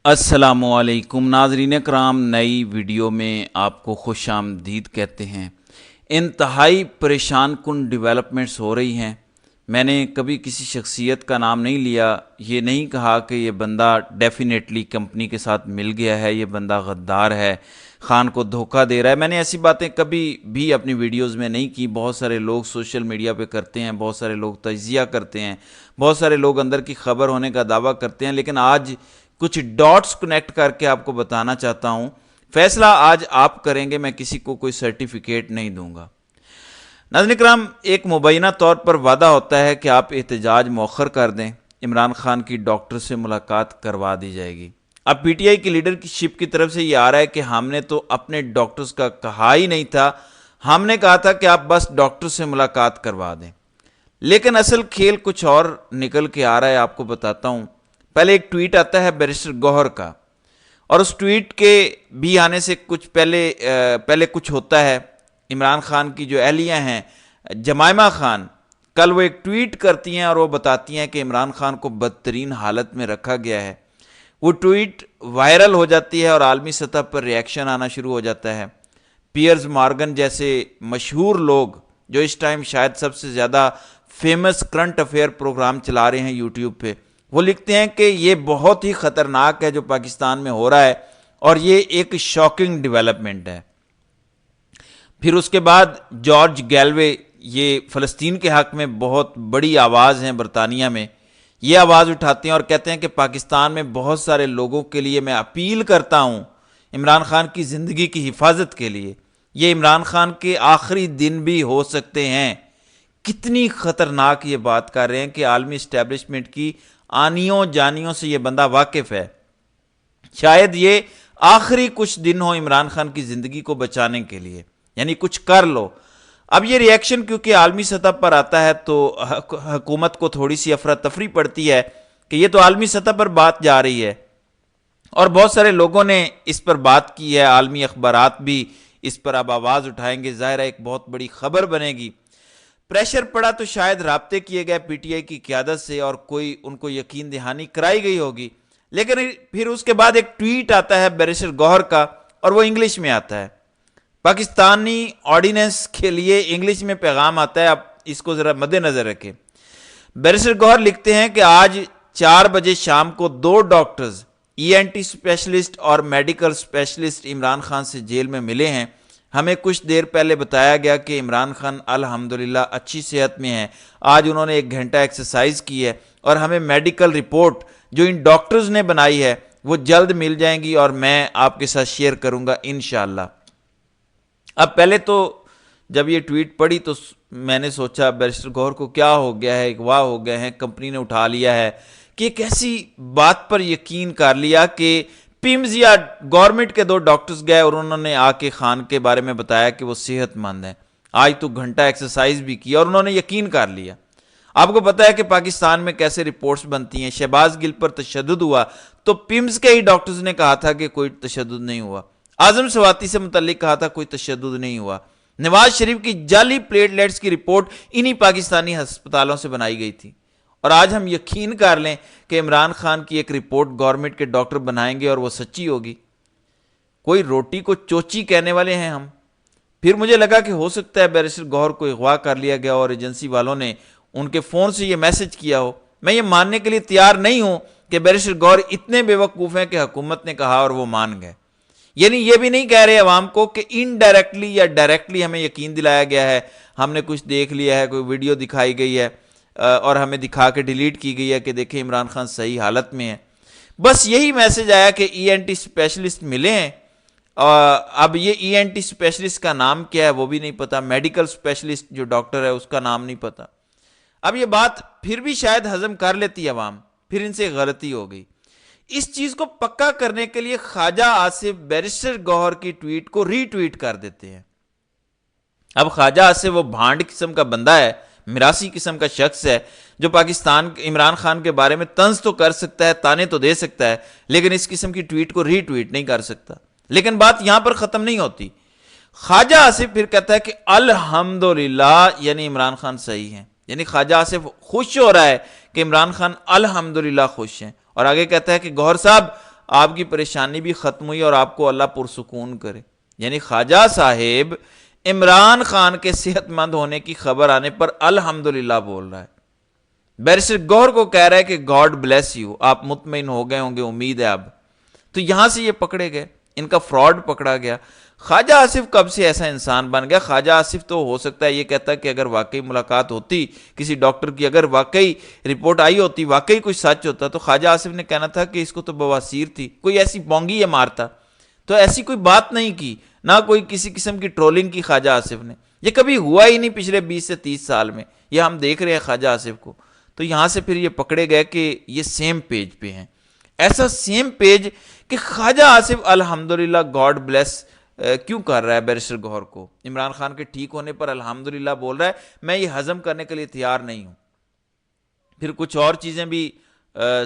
السلام علیکم ناظرین کرام، نئی ویڈیو میں آپ کو خوش آمدید کہتے ہیں۔ انتہائی پریشان کن ڈیولپمنٹس ہو رہی ہیں۔ میں نے کبھی کسی شخصیت کا نام نہیں لیا، یہ نہیں کہا کہ یہ بندہ ڈیفینیٹلی کمپنی کے ساتھ مل گیا ہے، یہ بندہ غدار ہے، خان کو دھوکہ دے رہا ہے۔ میں نے ایسی باتیں کبھی بھی اپنی ویڈیوز میں نہیں کی۔ بہت سارے لوگ سوشل میڈیا پہ کرتے ہیں، بہت سارے لوگ تجزیہ کرتے ہیں، بہت سارے لوگ اندر کی خبر ہونے کا دعویٰ کرتے ہیں، لیکن آج کچھ ڈاٹس کنیکٹ کر کے آپ کو بتانا چاہتا ہوں۔ فیصلہ آج آپ کریں گے، میں کسی کو کوئی سرٹیفکیٹ نہیں دوں گا۔ ناظرین کرام، ایک مبینہ طور پر وعدہ ہوتا ہے کہ آپ احتجاج مؤخر کر دیں، عمران خان کی ڈاکٹر سے ملاقات کروا دی جائے گی۔ اب پی ٹی آئی کی لیڈرشپ کی طرف سے یہ آ رہا ہے کہ ہم نے تو اپنے ڈاکٹرز کا کہا ہی نہیں تھا، ہم نے کہا تھا کہ آپ بس ڈاکٹر سے ملاقات کروا دیں۔ لیکن اصل کھیل کچھ اور نکل کے آ رہا ہے، آپ کو بتاتا ہوں۔ پہلے ایک ٹویٹ آتا ہے بیرسٹر گوہر کا، اور اس ٹویٹ کے بھی آنے سے کچھ پہلے کچھ ہوتا ہے۔ عمران خان کی جو اہلیہ ہیں جمائمہ خان، کل وہ ایک ٹویٹ کرتی ہیں اور وہ بتاتی ہیں کہ عمران خان کو بدترین حالت میں رکھا گیا ہے۔ وہ ٹویٹ وائرل ہو جاتی ہے اور عالمی سطح پر ریاکشن آنا شروع ہو جاتا ہے۔ پیئرز مارگن جیسے مشہور لوگ جو اس ٹائم شاید سب سے زیادہ فیمس کرنٹ افیئر پروگرام چلا رہے ہیں یوٹیوب پہ، وہ لکھتے ہیں کہ یہ بہت ہی خطرناک ہے جو پاکستان میں ہو رہا ہے، اور یہ ایک شاکنگ ڈیولپمنٹ ہے۔ پھر اس کے بعد جارج گیلوے، یہ فلسطین کے حق میں بہت بڑی آواز ہیں برطانیہ میں، یہ آواز اٹھاتے ہیں اور کہتے ہیں کہ پاکستان میں بہت سارے لوگوں کے لیے میں اپیل کرتا ہوں عمران خان کی زندگی کی حفاظت کے لیے، یہ عمران خان کے آخری دن بھی ہو سکتے ہیں۔ کتنی خطرناک یہ بات کر رہے ہیں کہ عالمی اسٹیبلشمنٹ کی آنیوں جانیوں سے یہ بندہ واقف ہے۔ شاید یہ آخری کچھ دن ہو عمران خان کی زندگی کو بچانے کے لیے، یعنی کچھ کر لو۔ اب یہ ریاکشن کیونکہ عالمی سطح پر آتا ہے تو حکومت کو تھوڑی سی افراتفری پڑتی ہے کہ یہ تو عالمی سطح پر بات جا رہی ہے، اور بہت سارے لوگوں نے اس پر بات کی ہے، عالمی اخبارات بھی اس پر اب آواز اٹھائیں گے، ظاہر ہے ایک بہت بڑی خبر بنے گی۔ پریشر پڑا تو شاید رابطے کیے گئے پی ٹی آئی کی قیادت سے اور کوئی ان کو یقین دہانی کرائی گئی ہوگی، لیکن پھر اس کے بعد ایک ٹویٹ آتا ہے بیرسٹر گوہر کا، اور وہ انگلش میں آتا ہے۔ پاکستانی آرڈیننس کے لیے انگلش میں پیغام آتا ہے، اب اس کو ذرا مد نظر رکھیں۔ بیرسٹر گوہر لکھتے ہیں کہ آج 4 بجے شام کو 2 ڈاکٹرز، ای این ٹی اسپیشلسٹ اور میڈیکل اسپیشلسٹ عمران خان سے جیل میں ملے ہیں۔ ہمیں کچھ دیر پہلے بتایا گیا کہ عمران خان الحمدللہ اچھی صحت میں ہیں۔ آج انہوں نے 1 گھنٹہ ایکسرسائز کی ہے، اور ہمیں میڈیکل رپورٹ جو ان ڈاکٹرز نے بنائی ہے وہ جلد مل جائیں گی، اور میں آپ کے ساتھ شیئر کروں گا انشاءاللہ۔ اب پہلے تو جب یہ ٹویٹ پڑھی تو میں نے سوچا بیرسٹر گوہر کو کیا ہو گیا ہے، اغوا ہو گئے ہیں، کمپنی نے اٹھا لیا ہے، کہ ایک ایسی بات پر یقین کر لیا کہ پیمز یا گورنمنٹ کے 2 ڈاکٹرز گئے اور انہوں نے آ کے خان کے بارے میں بتایا کہ وہ صحت مند ہیں۔ آج تو گھنٹہ ایکسرسائز بھی کی اور انہوں نے یقین کر لیا۔ آپ کو پتہ ہے کہ پاکستان میں کیسے رپورٹس بنتی ہیں، شہباز گل پر تشدد ہوا تو پیمز کے ہی ڈاکٹرز نے کہا تھا کہ کوئی تشدد نہیں ہوا، اعظم سواتی سے متعلق کہا تھا کوئی تشدد نہیں ہوا، نواز شریف کی جعلی پلیٹلیٹس کی رپورٹ انہی پاکستانی ہسپتالوں سے بنائی گئی تھی، اور آج ہم یقین کر لیں کہ عمران خان کی ایک رپورٹ گورنمنٹ کے ڈاکٹر بنائیں گے اور وہ سچی ہوگی۔ کوئی روٹی کو چوچی کہنے والے ہیں ہم۔ پھر مجھے لگا کہ ہو سکتا ہے بیرسٹر گوہر کو اغوا کر لیا گیا اور ایجنسی والوں نے ان کے فون سے یہ میسج کیا ہو۔ میں یہ ماننے کے لیے تیار نہیں ہوں کہ بیرسٹر گوہر اتنے بے وقوف ہیں کہ حکومت نے کہا اور وہ مان گئے۔ یعنی یہ بھی نہیں کہہ رہے عوام کو کہ انڈائریکٹلی یا ڈائریکٹلی ہمیں یقین دلایا گیا ہے، ہم نے کچھ دیکھ لیا ہے، کوئی ویڈیو دکھائی گئی ہے اور ہمیں دکھا کے ڈیلیٹ کی گئی ہے کہ دیکھیں عمران خان صحیح حالت میں ہے۔ بس یہی میسج آیا کہ ای این ٹی اسپیشلسٹ ملے ہیں، اب یہ ای این ٹی اسپیشلسٹ کا نام کیا ہے وہ بھی نہیں پتا، میڈیکل اسپیشلسٹ جو ڈاکٹر ہے اس کا نام نہیں پتا۔ اب یہ بات پھر بھی شاید ہضم کر لیتی عوام، پھر ان سے غلطی ہو گئی۔ اس چیز کو پکا کرنے کے لیے خواجہ آصف بیرسٹر گوہر کی ٹویٹ کو ری ٹویٹ کر دیتے ہیں۔ اب خواجہ آصف وہ بھانڈ قسم کا بندہ ہے، میراثی قسم کا شخص ہے، جو پاکستان عمران خان کے بارے میں طنز تو کر سکتا ہے، تانے تو دے سکتا ہے، لیکن اس قسم کی ٹویٹ کو ری ٹویٹ نہیں کر سکتا۔ لیکن بات یہاں پر ختم نہیں ہوتی۔ خواجہ آصف پھر کہتا ہے کہ الحمدللہ، یعنی عمران خان صحیح ہیں، یعنی خواجہ آصف خوش ہو رہا ہے کہ عمران خان الحمدللہ خوش ہیں، اور آگے کہتا ہے کہ گوہر صاحب آپ کی پریشانی بھی ختم ہوئی اور آپ کو اللہ پرسکون کرے۔ یعنی خواجہ صاحب عمران خان کے صحت مند ہونے کی خبر آنے پر الحمدللہ بول رہا ہے، بیرسٹر گوہر کو کہہ رہا ہے کہ گاڈ بلیس یو، آپ مطمئن ہو گئے ہوں گے، امید ہے اب۔ تو یہاں سے یہ پکڑے گئے، ان کا فراڈ پکڑا گیا۔ خواجہ آصف کب سے ایسا انسان بن گیا؟ خواجہ آصف تو ہو سکتا ہے یہ کہتا کہ اگر واقعی ملاقات ہوتی کسی ڈاکٹر کی، اگر واقعی رپورٹ آئی ہوتی، واقعی کچھ سچ ہوتا، تو خواجہ آصف نے کہنا تھا کہ اس کو تو بواسیر تھی، کوئی ایسی بونگی یہ مارتا۔ تو ایسی کوئی بات نہیں کی، نہ کوئی کسی قسم کی ٹرولنگ کی خواجہ آصف نے، یہ کبھی ہوا ہی نہیں پچھلے 20 سے 30 سال میں، یہ ہم دیکھ رہے ہیں خواجہ آصف کو۔ تو یہاں سے پھر یہ پکڑے گئے کہ یہ سیم پیج پہ ہیں، ایسا سیم پیج کہ خواجہ آصف الحمدللہ گاڈ بلیس کیوں کر رہا ہے بیرسٹر گوہر کو؟ عمران خان کے ٹھیک ہونے پر الحمدللہ بول رہا ہے، میں یہ ہضم کرنے کے لیے تیار نہیں ہوں۔ پھر کچھ اور چیزیں بھی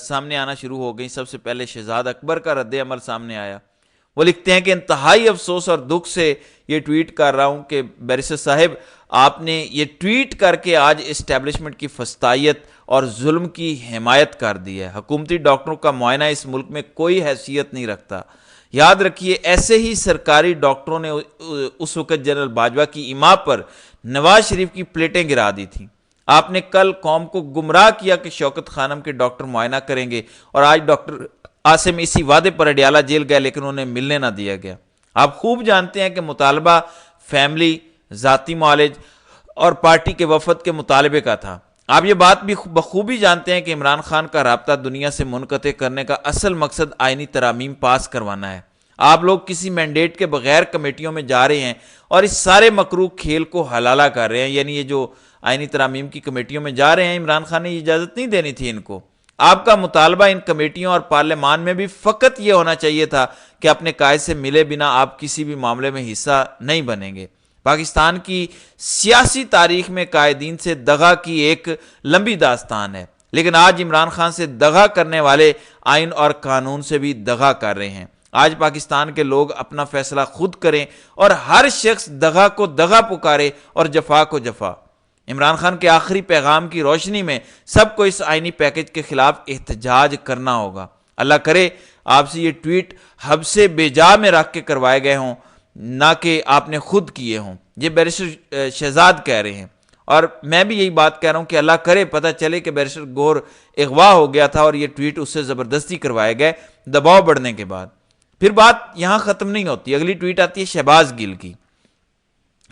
سامنے آنا شروع ہو گئیں۔ سب سے پہلے شہزاد اکبر کا رد عمل سامنے آیا، وہ لکھتے ہیں کہ انتہائی افسوس اور دکھ سے یہ ٹویٹ کر رہا ہوں کہ بیرسٹر صاحب آپ نے یہ ٹویٹ کر کے آج اسٹیبلشمنٹ کی فسطائیت اور ظلم کی حمایت کر دی ہے۔ حکومتی ڈاکٹروں کا معائنہ اس ملک میں کوئی حیثیت نہیں رکھتا۔ یاد رکھیے ایسے ہی سرکاری ڈاکٹروں نے اس وقت جنرل باجوہ کی ایما پر نواز شریف کی پلیٹیں گرا دی تھیں۔ آپ نے کل قوم کو گمراہ کیا کہ شوکت خانم کے ڈاکٹر معائنہ کریں گے، اور آج ڈاکٹر عاصم اسی وعدے پر اڈیالہ جیل گئے لیکن انہیں ملنے نہ دیا گیا۔ آپ خوب جانتے ہیں کہ مطالبہ فیملی، ذاتی معالج اور پارٹی کے وفد کے مطالبے کا تھا۔ آپ یہ بات بھی بخوبی جانتے ہیں کہ عمران خان کا رابطہ دنیا سے منقطع کرنے کا اصل مقصد آئینی ترامیم پاس کروانا ہے۔ آپ لوگ کسی مینڈیٹ کے بغیر کمیٹیوں میں جا رہے ہیں اور اس سارے مکروہ کھیل کو حلالہ کر رہے ہیں، یعنی یہ جو آئینی ترامیم کی کمیٹیوں میں جا رہے ہیں، عمران خان نے یہ اجازت نہیں دینی تھی ان کو۔ آپ کا مطالبہ ان کمیٹیوں اور پارلیمان میں بھی فقط یہ ہونا چاہیے تھا کہ اپنے قائد سے ملے بنا آپ کسی بھی معاملے میں حصہ نہیں بنیں گے۔ پاکستان کی سیاسی تاریخ میں قائدین سے دغا کی ایک لمبی داستان ہے، لیکن آج عمران خان سے دغا کرنے والے آئین اور قانون سے بھی دغا کر رہے ہیں۔ آج پاکستان کے لوگ اپنا فیصلہ خود کریں اور ہر شخص دغا کو دغا پکارے اور جفا کو جفا۔ عمران خان کے آخری پیغام کی روشنی میں سب کو اس آئینی پیکج کے خلاف احتجاج کرنا ہوگا۔ اللہ کرے آپ سے یہ ٹویٹ حب سے بیجا میں رکھ کے کروائے گئے ہوں، نہ کہ آپ نے خود کیے ہوں۔ یہ بیرسٹر شہزاد کہہ رہے ہیں، اور میں بھی یہی بات کہہ رہا ہوں کہ اللہ کرے پتہ چلے کہ بیرسٹر گوہر اغوا ہو گیا تھا اور یہ ٹویٹ اس سے زبردستی کروائے گئے دباؤ بڑھنے کے بعد۔ پھر بات یہاں ختم نہیں ہوتی، اگلی ٹویٹ آتی ہے شہباز گل کی۔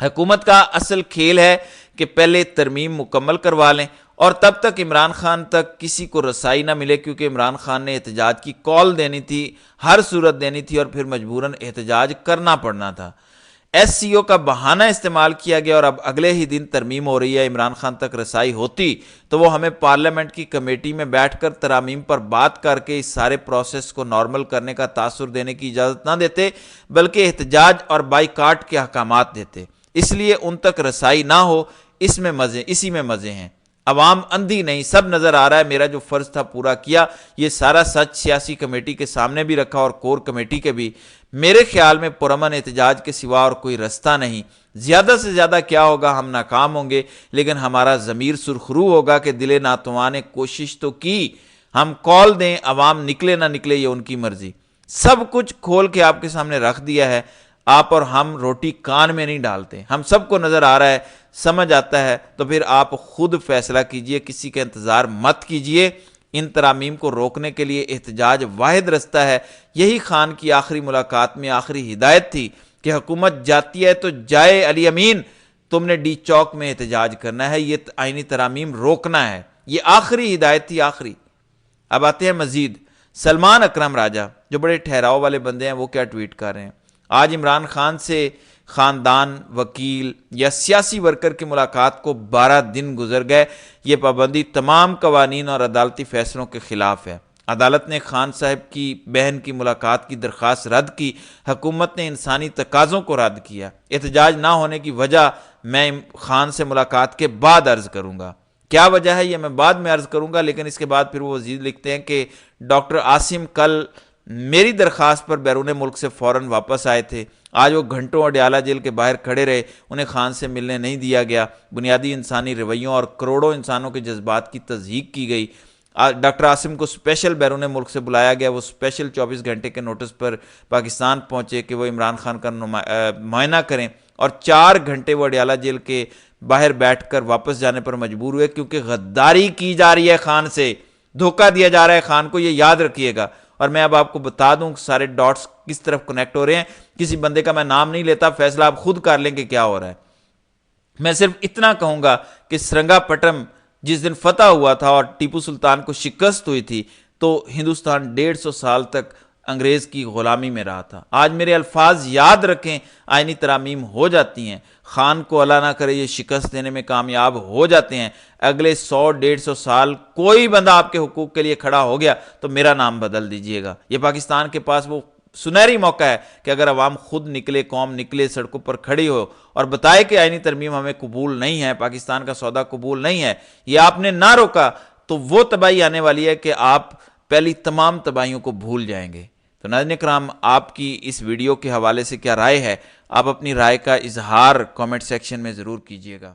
حکومت کا اصل کھیل ہے کہ پہلے ترمیم مکمل کروا لیں اور تب تک عمران خان تک کسی کو رسائی نہ ملے، کیونکہ عمران خان نے احتجاج کی کال دینی تھی، ہر صورت دینی تھی، اور پھر مجبوراً احتجاج کرنا پڑنا تھا۔ ایس سی او کا بہانہ استعمال کیا گیا اور اب اگلے ہی دن ترمیم ہو رہی ہے۔ عمران خان تک رسائی ہوتی تو وہ ہمیں پارلیمنٹ کی کمیٹی میں بیٹھ کر ترامیم پر بات کر کے اس سارے پروسیس کو نارمل کرنے کا تاثر دینے کی اجازت نہ دیتے، بلکہ احتجاج اور بائیکاٹ کے احکامات دیتے۔ اس لیے ان تک رسائی نہ ہو، اسی میں مزے ہیں۔ عوام اندھی نہیں، سب نظر آ رہا ہے، میرا جو فرض تھا پورا کیا۔ یہ سارا سچ سیاسی کمیٹی کے سامنے بھی رکھا اور کور کمیٹی کے بھی۔ میرے خیال میں پرامن احتجاج کے سوا اور کوئی رستہ نہیں۔ زیادہ سے زیادہ کیا ہوگا، ہم ناکام ہوں گے، لیکن ہمارا ضمیر سرخرو ہوگا کہ دل ناتواں نے کوشش تو کی۔ ہم کال دیں، عوام نکلے نہ نکلے یہ ان کی مرضی۔ سب کچھ کھول کے آپ کے سامنے رکھ دیا ہے، آپ اور ہم روٹی کان میں نہیں ڈالتے، ہم سب کو نظر آ رہا ہے، سمجھ آتا ہے، تو پھر آپ خود فیصلہ کیجئے، کسی کا انتظار مت کیجئے۔ ان ترامیم کو روکنے کے لیے احتجاج واحد رستہ ہے۔ یہی خان کی آخری ملاقات میں آخری ہدایت تھی کہ حکومت جاتی ہے تو جائے علی امین، تم نے ڈی چوک میں احتجاج کرنا ہے، یہ آئینی ترامیم روکنا ہے، یہ آخری ہدایت تھی، آخری۔ اب آتے ہیں مزید۔ سلمان اکرم راجہ جو بڑے ٹھہراؤ والے بندے ہیں، وہ کیا ٹویٹ کر رہے ہیں؟ آج عمران خان سے خاندان، وکیل یا سیاسی ورکر کی ملاقات کو 12 دن گزر گئے۔ یہ پابندی تمام قوانین اور عدالتی فیصلوں کے خلاف ہے۔ عدالت نے خان صاحب کی بہن کی ملاقات کی درخواست رد کی، حکومت نے انسانی تقاضوں کو رد کیا۔ احتجاج نہ ہونے کی وجہ میں خان سے ملاقات کے بعد عرض کروں گا۔ کیا وجہ ہے یہ میں بعد میں عرض کروں گا، لیکن اس کے بعد پھر وہ مزید لکھتے ہیں کہ ڈاکٹر عاصم کل میری درخواست پر بیرون ملک سے فوراً واپس آئے تھے۔ آج وہ گھنٹوں اڈیالہ جیل کے باہر کھڑے رہے، انہیں خان سے ملنے نہیں دیا گیا۔ بنیادی انسانی رویوں اور کروڑوں انسانوں کے جذبات کی تضحیق کی گئی۔ ڈاکٹر عاصم کو اسپیشل بیرون ملک سے بلایا گیا، وہ اسپیشل 24 گھنٹے کے نوٹس پر پاکستان پہنچے کہ وہ عمران خان کا معائنہ کریں، اور 4 گھنٹے وہ اڈیالہ جیل کے باہر بیٹھ کر واپس جانے پر مجبور ہوئے، کیونکہ غداری کی جا رہی ہے خان سے، دھوکہ دیا جا رہا ہے خان کو، یہ یاد رکھیے گا۔ اور میں اب آپ کو بتا دوں سارے ڈاٹس کس طرف کنیکٹ ہو رہے ہیں، کسی بندے کا میں نام نہیں لیتا، فیصلہ آپ خود کر لیں کہ کیا ہو رہا ہے۔ میں صرف اتنا کہوں گا کہ سرنگا پٹم جس دن فتح ہوا تھا اور ٹیپو سلطان کو شکست ہوئی تھی، تو ہندوستان 150 سال تک انگریز کی غلامی میں رہا تھا۔ آج میرے الفاظ یاد رکھیں، آئینی ترامیم ہو جاتی ہیں، خان کو اللہ نہ کرے یہ شکست دینے میں کامیاب ہو جاتے ہیں، اگلے 100-150 سال کوئی بندہ آپ کے حقوق کے لیے کھڑا ہو گیا تو میرا نام بدل دیجئے گا۔ یہ پاکستان کے پاس وہ سنہری موقع ہے کہ اگر عوام خود نکلے، قوم نکلے، سڑکوں پر کھڑی ہو اور بتائے کہ آئینی ترمیم ہمیں قبول نہیں ہے، پاکستان کا سودا قبول نہیں ہے، یہ آپ نے نہ روکا، تو وہ تباہی آنے والی ہے کہ آپ پہلی تمام تباہیوں کو بھول جائیں گے۔ تو ناظرین کرام، آپ کی اس ویڈیو کے حوالے سے کیا رائے ہے؟ آپ اپنی رائے کا اظہار کامنٹ سیکشن میں ضرور کیجیے گا۔